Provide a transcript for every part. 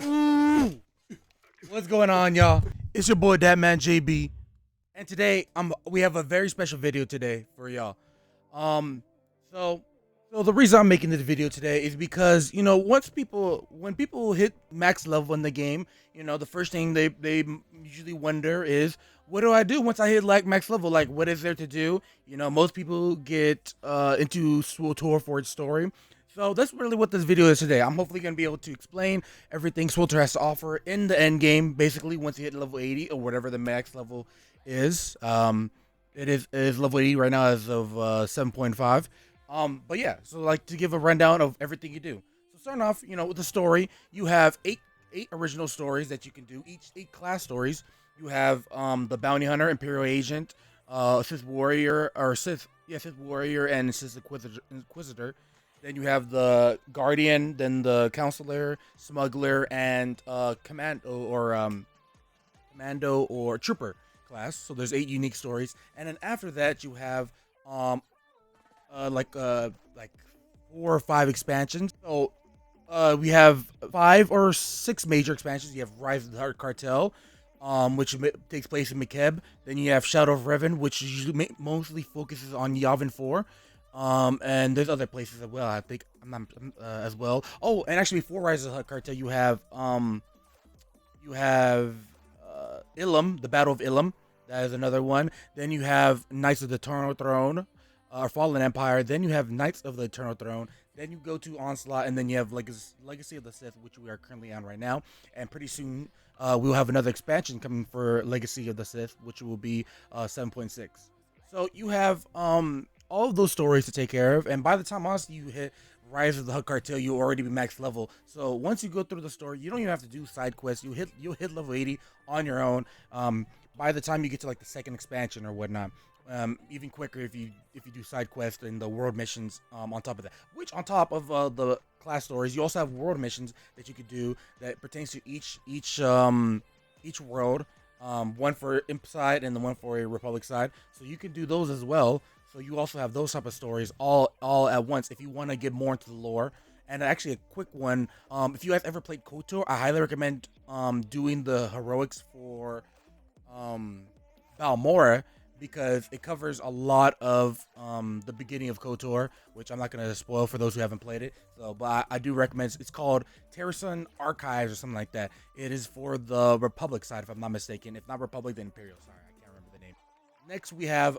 Ooh. What's going on, y'all? It's your boy, that man JB, and today we have a very special video today for y'all. Um, so the reason I'm making this video today is because when people hit max level in the game, the first thing they usually wonder is, what do I do once I hit like max level? Like, what is there to do? Most people get into SWTOR for its story. So that's really what this video is today. I'm hopefully going to be able to explain everything SWTOR has to offer in the end game. Basically, once you hit level 80 or whatever the max level is, it is level 80 right now as of 7.5. But yeah, so like to give a rundown of everything you do. So starting off, with the story, you have eight original stories that you can do. Each 8 class stories. You have the bounty hunter, imperial agent, Sith warrior or Sith warrior and Sith inquisitor. Then you have the guardian, then the counselor, smuggler, and commando or trooper class. So there's 8 unique stories, and then after that you have like 4 or 5 expansions. So we have 5 or 6 major expansions. You have Rise of the Heart Cartel, which takes place in McKeb. Then you have Shadow of Revan, which usually mostly focuses on Yavin 4. And there's other places as well. I think I'm not as well. Oh, and actually, before Rise of the Hutt Cartel, you have Ilum, the Battle of Ilum. That is another one. Then you have Knights of the Eternal Throne, or Fallen Empire. Then you have Knights of the Eternal Throne. Then you go to Onslaught, and then you have Legacy of the Sith, which we are currently on right now. And pretty soon, we'll have another expansion coming for Legacy of the Sith, which will be 7.6. So you have all of those stories to take care of, and by the time honestly you hit Rise of the Hutt Cartel, you'll already be max level. So once you go through the story, you don't even have to do side quests. You'll hit level 80 on your own. By the time you get to like the second expansion or whatnot, even quicker if you do side quests and the world missions on top of that. Which on top of the class stories, you also have world missions that you could do that pertains to each world. One for Imp side and the one for a Republic side. So you can do those as well. So you also have those type of stories all at once if you want to get more into the lore. And actually a quick one, if you guys ever played KOTOR, I highly recommend doing the heroics for Balmora, because it covers a lot of the beginning of KOTOR, which I'm not going to spoil for those who haven't played it. So, but I do recommend. It's called Terrasun Archives or something like that. It is for the Republic side, if I'm not mistaken. If not Republic, then Imperial. Sorry, I can't remember the name. Next, we have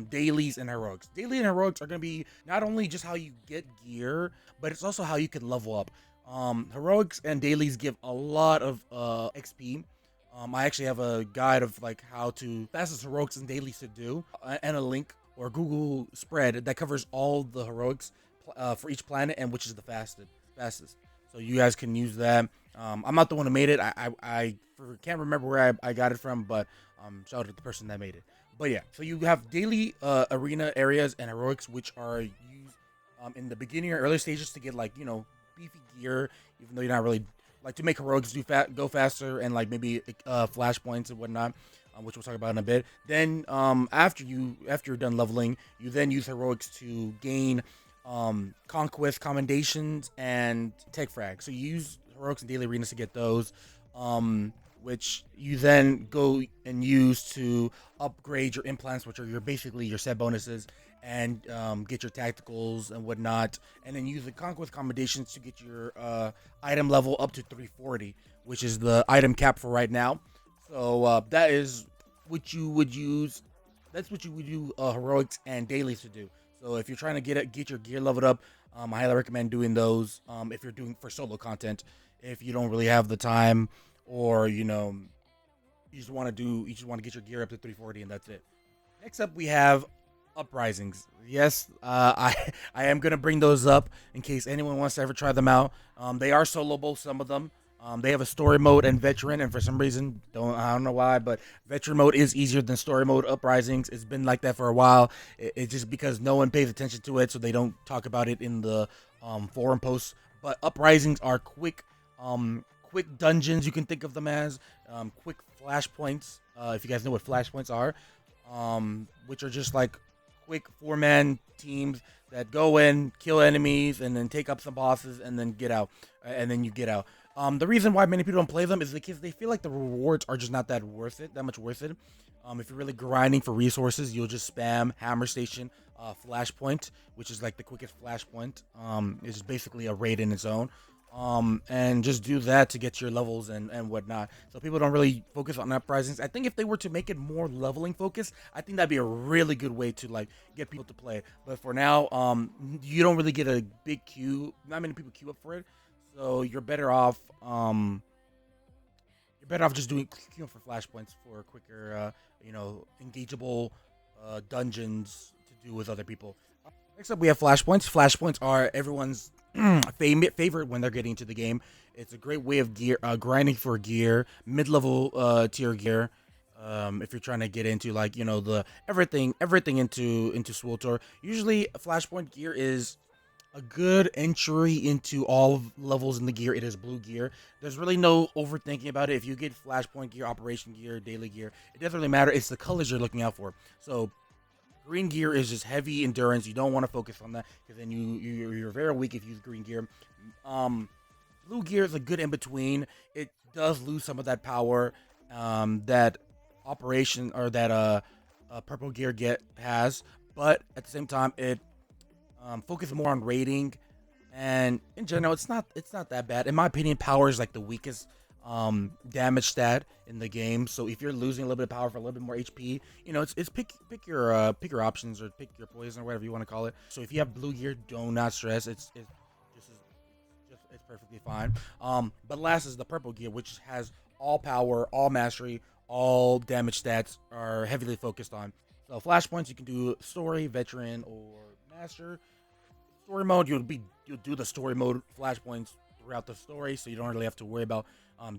dailies and heroics. Daily and heroics are going to be not only just how you get gear, but it's also how you can level up. Heroics and dailies give a lot of XP. I actually have a guide of like how to fastest heroics and dailies to do, and a link or Google spread that covers all the heroics for each planet and which is the fastest. So you guys can use that. I'm not the one who made it. I can't remember where I got it from, but shout out to the person that made it. But yeah, so you have daily arena areas and heroics, which are used in the beginning or early stages to get like beefy gear, even though you're not really like to make heroics go faster and like maybe flashpoints and whatnot, which we'll talk about in a bit. Then after you're done leveling, you then use heroics to gain conquest commendations and tech frag. So you use heroics and daily arenas to get those, which you then go and use to upgrade your implants, which are basically your set bonuses, and get your tacticals and whatnot, and then use the conquest commendations to get your item level up to 340, which is the item cap for right now. So that is what you would use. That's what you would do heroics and dailies to do. So if you're trying to get your gear leveled up, I highly recommend doing those. If you're doing for solo content, if you don't really have the time, or you just want to get your gear up to 340 and that's it. Next up, we have Uprisings. Yes, I am gonna bring those up in case anyone wants to ever try them out. They are soloable, some of them. They have a story mode and veteran, and for some reason, I don't know why, but veteran mode is easier than story mode. Uprisings, it's been like that for a while. It's just because no one pays attention to it, so they don't talk about it in the forum posts. But Uprisings are quick dungeons. You can think of them as quick flashpoints. If you guys know what flashpoints are, which are just like quick 4-man teams that go in, kill enemies, and then take up some bosses, and then get out, and then you get out. The reason why many people don't play them is because they feel like the rewards are just not that worth it, that much worth it. If you're really grinding for resources, you'll just spam Hammer Station, Flashpoint, which is like the quickest Flashpoint. It's basically a raid in its own. And just do that to get your levels and whatnot. So people don't really focus on Uprisings. I think if they were to make it more leveling focused, I think that'd be a really good way to like get people to play. But for now, you don't really get a big queue. Not many people queue up for it, so you're better off. You're better off just doing queuing for flashpoints for quicker, engageable dungeons to do with other people. Next up, we have flashpoints. Flashpoints are everyone's favorite when they're getting into the game. It's a great way of gear grinding for gear, mid-level tier gear. If you're trying to get into like the everything into SWTOR. Usually, flashpoint gear is a good entry into all levels in the gear. It is blue gear. There's really no overthinking about it. If you get flashpoint gear, operation gear, daily gear, it doesn't really matter. It's the colors you're looking out for. So green gear is just heavy endurance. You don't want to focus on that because then you're very weak if you use green gear. Blue gear is a good in between. It does lose some of that power that operation or that purple gear has, but at the same time it focuses more on rating, and in general it's not that bad. In my opinion, power is like the weakest damage stat in the game. So if you're losing a little bit of power for a little bit more HP, it's pick your options or pick your poison or whatever you want to call it. So if you have blue gear, do not stress. It's perfectly fine. But last is the purple gear, which has all power, all mastery, all damage stats are heavily focused on. So flashpoints, you can do story, veteran, or master. Story mode, you'll do the story mode flashpoints throughout the story, so you don't really have to worry about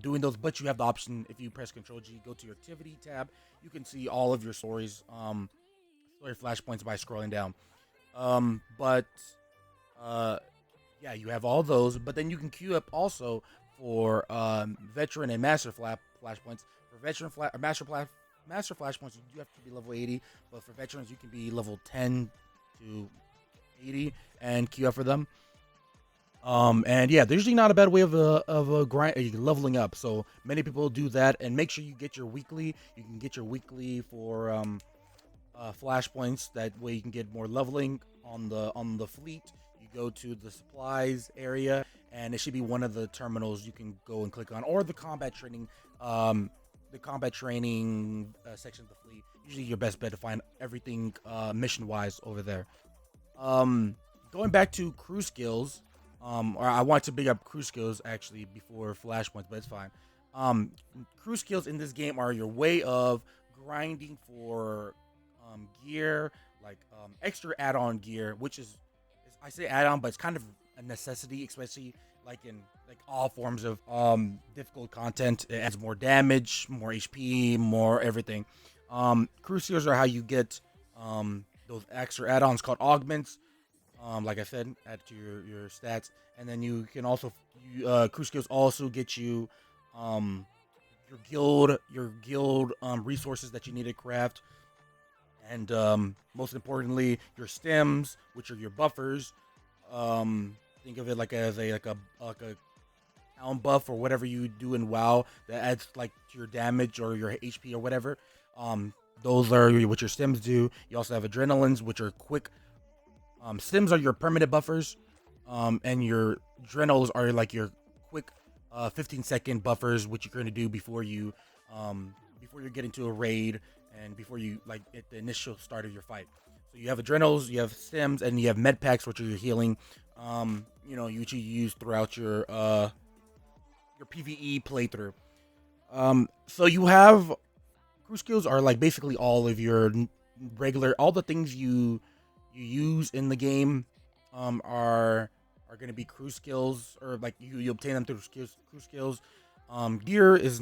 doing those. But you have the option, if you press Control G, go to your activity tab, you can see all of your stories, story flashpoints by scrolling down. But yeah, you have all those, but then you can queue up also for veteran and master flashpoints. For veteran master flashpoints, you do have to be level 80, but for veterans, you can be level 10 to 80 and queue up for them. And yeah, there's usually not a bad way of a grind leveling up. So many people do that, and make sure you get your weekly. You can get your weekly for flashpoints. That way, you can get more leveling on the fleet. You go to the supplies area, and it should be one of the terminals you can go and click on, or the combat training. Section of the fleet. Usually, your best bet to find everything mission wise over there. Going back to crew skills. Or I want to big up crew skills actually before flashpoints, but it's fine. Crew skills in this game are your way of grinding for gear, like extra add-on gear, which is I say add-on, but it's kind of a necessity, especially like in like all forms of difficult content. It adds more damage, more HP, more everything. Crew skills are how you get those extra add-ons called augments. Like I said, add to your stats, and then you can also crew skills also get you your guild resources that you need to craft, and most importantly your stems, which are your buffers. Think of it like as a town buff or whatever you do in WoW that adds like to your damage or your HP or whatever. Those are what your stems do. You also have adrenalines, which are quick. Stims are your permanent buffers, and your adrenals are like your quick 15-second buffers, which you're going to do before you get into a raid and before you like at the initial start of your fight. So you have adrenals, you have stims, and you have med packs, which are your healing. You use throughout your PvE playthrough. So you have crew skills are like basically all of your all the things you use in the game are going to be crew skills, or like you obtain them through crew skills. Gear is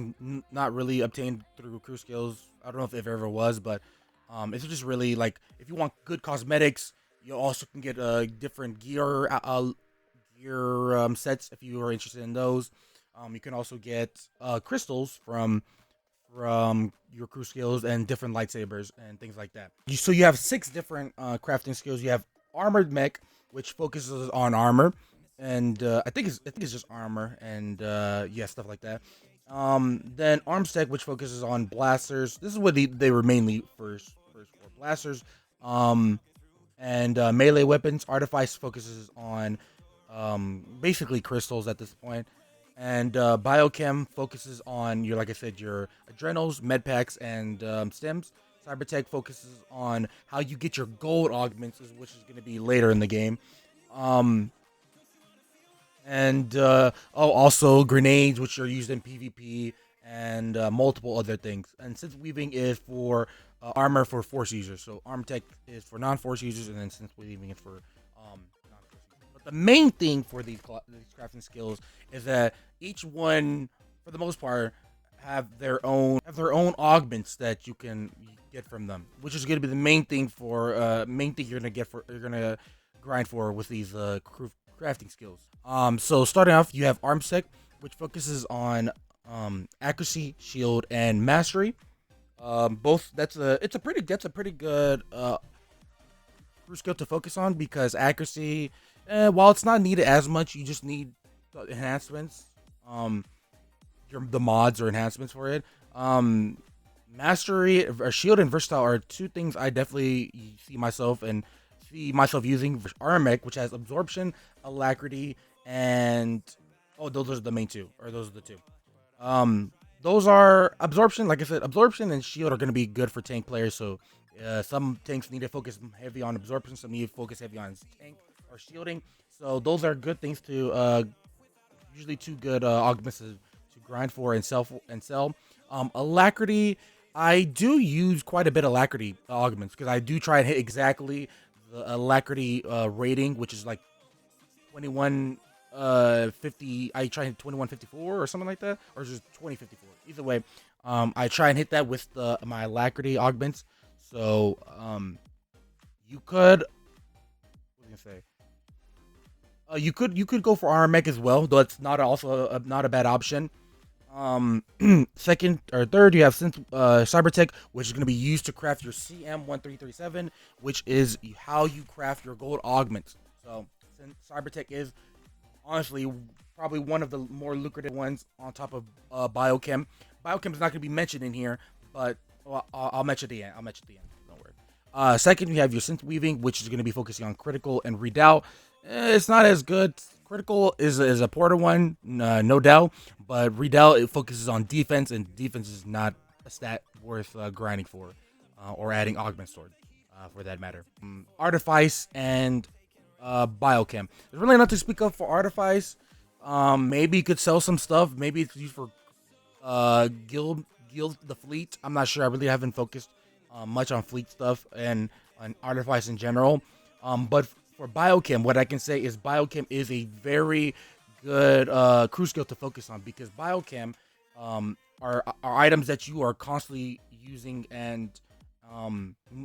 not really obtained through crew skills. I don't know if it ever was, but it's just really like if you want good cosmetics, you also can get different gear sets if you are interested in those. You can also get crystals from your crew skills and different lightsabers and things like that. So you have 6 different crafting skills. You have armored mech, which focuses on armor, and I think it's just armor and yeah, stuff like that. Then arms tech, which focuses on blasters. This is what they were mainly first for blasters. Um, and melee weapons. Artifice focuses on basically crystals at this point, and biochem focuses on your, like I said, your adrenals, med packs, and stems. Cybertech focuses on how you get your gold augments, which is going to be later in the game. Um, and also grenades, which are used in PvP, and multiple other things. And synth weaving is for armor for force users. So arm tech is for non-force users, and then synth weaving is for non-force users. But the main thing for these crafting skills is that each one, for the most part, have their own augments that you can get from them, which is going to be the main thing you're gonna grind for with these crafting skills. So starting off, you have arm sec, which focuses on accuracy, shield, and mastery. Both that's a pretty good crew skill to focus on because accuracy, while it's not needed as much, you just need enhancements. Um, the mods or enhancements for it. Mastery, or shield, and versatile are two things I definitely see myself using. Armec, which has absorption, alacrity, and those are the main two, or those are the two. Um, those are absorption. Like I said, absorption and shield are going to be good for tank players. So some tanks need to focus heavy on absorption. Some need to focus heavy on tank or shielding. So those are good things to usually two good augments to grind for and sell. Alacrity, I do use quite a bit of alacrity augments because I do try and hit exactly the alacrity rating, which is like 21 50. I try and hit 2154 or something like that, or just 2054. Either way, I try and hit that with my alacrity augments. So you could, what was I gonna say? You could go for armor mech as well, though it's not a bad option. Second or third, you have Cybertech, which is going to be used to craft your CM1337, which is how you craft your gold augments. So since Cybertech is honestly probably one of the more lucrative ones on top of biochem. Biochem is not going to be mentioned in here, but I'll mention it at the end. Don't worry. Second, you have your synth weaving, which is going to be focusing on critical and redoubt. It's not as good. Critical is a porter one, no doubt, but redoubt, it focuses on defense, and defense is not a stat worth grinding for, or adding augments toward, for that matter. Artifice and biochem. There's really nothing to speak of for artifice. Maybe you could sell some stuff. Maybe it's used for guild the fleet. I'm not sure. I really haven't focused much on fleet stuff and on artifice in general. But for biochem, what I can say is biochem is a very good crew skill to focus on because biochem are items that you are constantly using and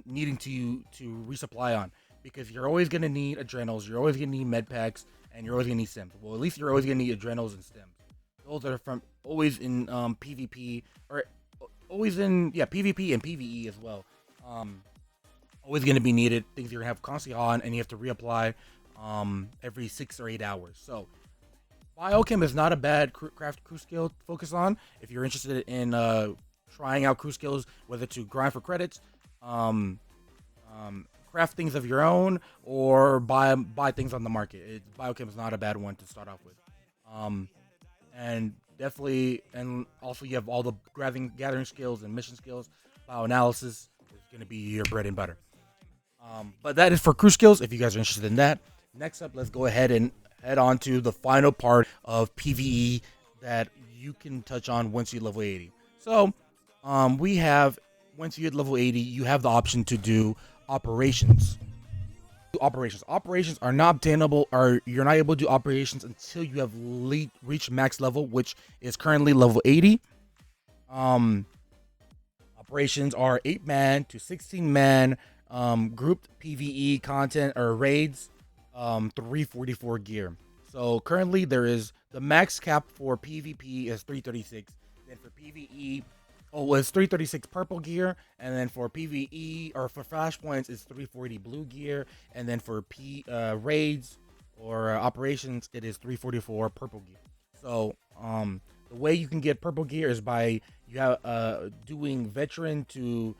needing to resupply on, because you're always going to need adrenals, you're always going to need med packs, and you're always going to need stems. Well, at least you're always going to need adrenals and stems. Those are from always in PvP, or always in PvP and PvE as well. Always going to be needed. Things you're going to have constantly on, and you have to reapply every 6 or 8 hours. So biochem is not a bad craft crew skill to focus on if you're interested in trying out crew skills, whether to grind for credits, um, craft things of your own, or buy things on the market. Biochem is not a bad one to start off with. And definitely, and also you have all the gathering skills and mission skills. Bioanalysis is going to be your bread and butter. But that is for crew skills. If you guys are interested in that, next up, let's go ahead and head on to the final part of PvE that you can touch on once you level 80. So, we have, once you hit level 80, you have the option to do operations. Operations are not obtainable, or you're not able to do operations until you have reached max level, which is currently level 80. Operations are 8-man to 16-man grouped PvE content or raids, 344 gear. So currently there is the max cap for PvP is 336. Then for PvE, Oh, well, it's 336 purple gear, and then for PvE or for Flashpoints, it's 340 blue gear, and then for raids or operations, it is 344 purple gear. So, the way you can get purple gear is by you have doing veteran to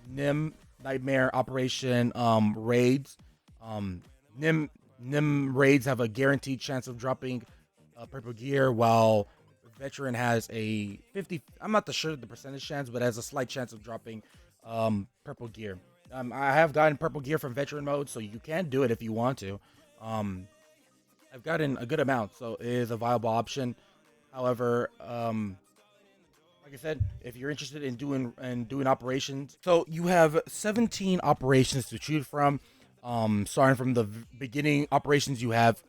Nim Nightmare Operation raids. Um, Nim raids have a guaranteed chance of dropping purple gear, while veteran has a 50. I'm not sure the percentage chance, but has a slight chance of dropping purple gear. I have gotten purple gear from veteran mode, so you can do it if you want to. Um, I've gotten a good amount, so it is a viable option. However, like I said, if you're interested in doing operations, so you have 17 operations to choose from. Starting from the beginning operations, you have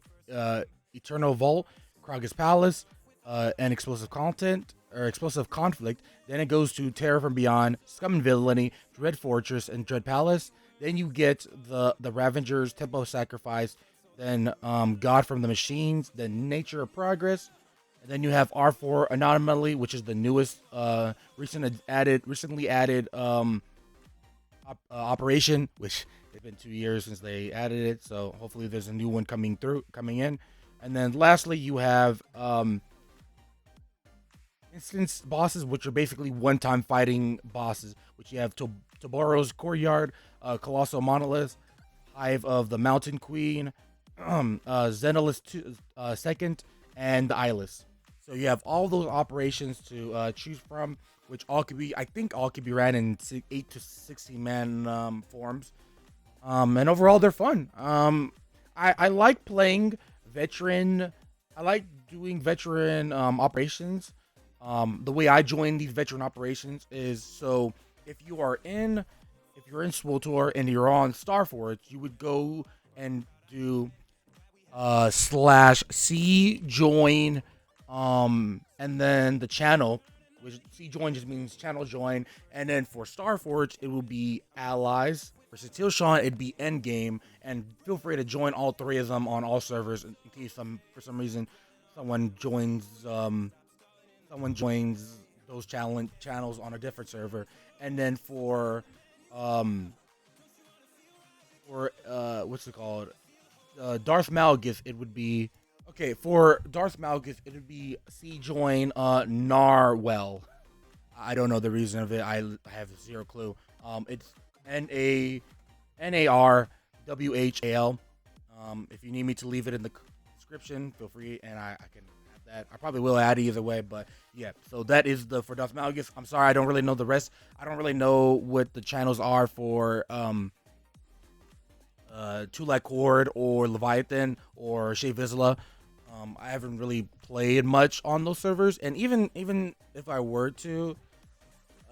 Eternal Vault, Kraga's Palace, and Explosive Content or Explosive Conflict. Then it goes to Terror from Beyond, Scum and Villainy, Dread Fortress, and Dread Palace. Then you get the Ravengers, Tempo of Sacrifice, then God from the Machines, then Nature of Progress, and then you have R4 Anomaly, which is the newest, recently added operation. Which it's been 2 years since they added it, so hopefully there's a new one coming in. And then lastly, you have instance bosses, which are basically one-time fighting bosses. Which you have Toboro's Courtyard, Colossal Monolith, Hive of the Mountain Queen, Xenolus Second, and the Eyeless. So you have all those operations to choose from, which I think all could be ran in 8 to 16 man forms. And overall, they're fun. I like playing veteran. I like doing veteran operations. The way I join these veteran operations is so if you're in SWTOR and you're on Starforge, you would go and do /C join, and then the channel, which C join just means channel join, and then for Starforge it will be allies. For Satil Sean, it'd be Endgame, and feel free to join all three of them on all servers in case for some reason someone joins those channels on a different server. And then um for what's it called, Darth Malgus, it would be okay. For Darth Malgus, it would be C join Narwhal. I don't know the reason of it. I have zero clue. It's NARWHAL. If you need me to leave it in the description, feel free, and I can add that. I probably will add either way, but yeah. So that is the for Darth Malgus. I'm sorry, I don't really know the rest. I don't really know what the channels are for Tulak Cord or Leviathan or Shea Vizsla. I haven't really played much on those servers, and even if I were to,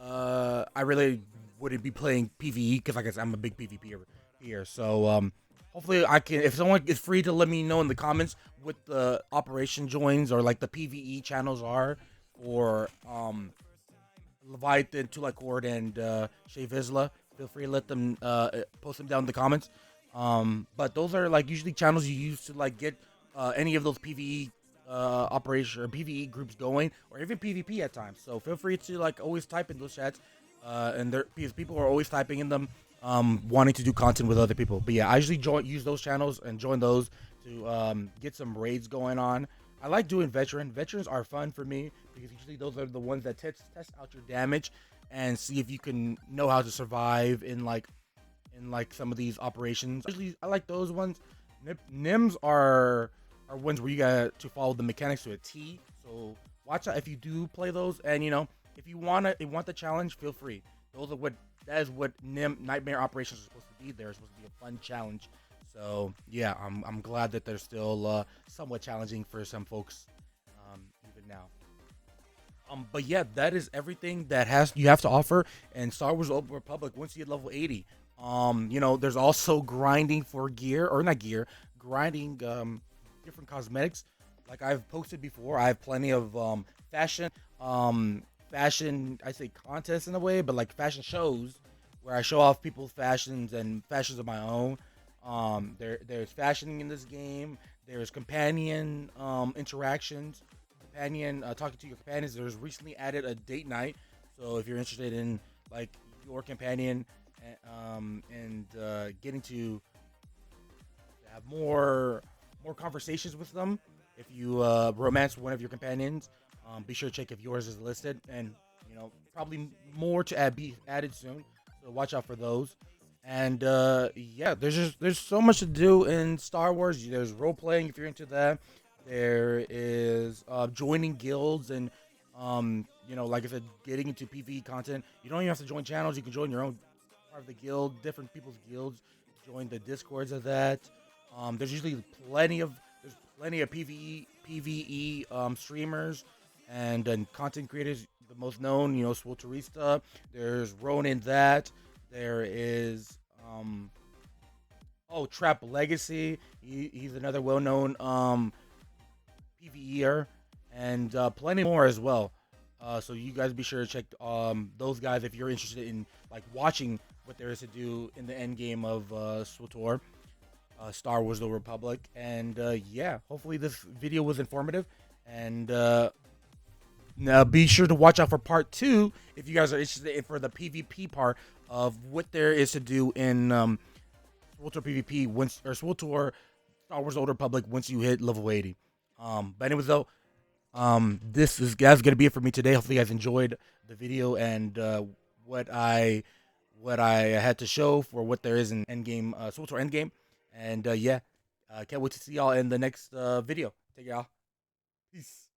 I really wouldn't be playing PvE because, like I said, I'm a big PvP here. So hopefully I can. If someone is free to let me know in the comments what the operation joins or like the PvE channels are, or Leviathan, Tulak Cord, and Shea Vizsla, feel free to let them post them down in the comments. But those are like usually channels you use to like get any of those PvE operation or PvE groups going, or even PvP at times. So feel free to like always type in those chats, and there because people are always typing in them, wanting to do content with other people. But yeah, I usually use those channels and join those to get some raids going on. I like doing veteran. Veterans are fun for me because usually those are the ones that test out your damage and see if you can know how to survive in some of these operations. Usually, I like those ones. Nims are ones where you got to follow the mechanics to a T. So watch out if you do play those, and if you want the challenge, feel free. That is what Nightmare operations are supposed to be. They're supposed to be a fun challenge. So yeah, I'm glad that they're still somewhat challenging for some folks, even now. But yeah, that is everything that you have to offer in Star Wars: Old Republic once you get level 80. There's also grinding for gear, or not gear, grinding different cosmetics. Like I've posted before, I have plenty of fashion, I say contests in a way, but like fashion shows where I show off people's fashions and fashions of my own. There's fashioning in this game. There's companion interactions, talking to your companions. There's recently added a date night, So if you're interested in like your companion, and getting to have more conversations with them, if you romance one of your companions, be sure to check if yours is listed, and probably more to be added soon. So watch out for those. And yeah, there's so much to do in Star Wars. There's role playing if you're into that. There is joining guilds and like I said, getting into PvE content. You don't even have to join channels. You can join your own part of the guild, different people's guilds. Join the discords of that. There's usually plenty of PvE streamers and content creators. The most known, SWTOR. There's Ronin. That there is Trap Legacy. He's another well-known PvEer, and plenty more as well. So you guys be sure to check those guys if you're interested in like watching what there is to do in the end game of SWTOR, Star Wars: The Republic. And yeah, hopefully this video was informative. And now be sure to watch out for part 2 if you guys are interested for the PvP part of what there is to do in SWTOR PvP or SWTOR Star Wars: Old Republic once you hit level 80. But anyways, though, that's gonna be it for me today. Hopefully, you guys enjoyed the video and what I had to show for what there is in Endgame, SWTOR Endgame. And yeah, can't wait to see y'all in the next video. Take care, y'all. Peace.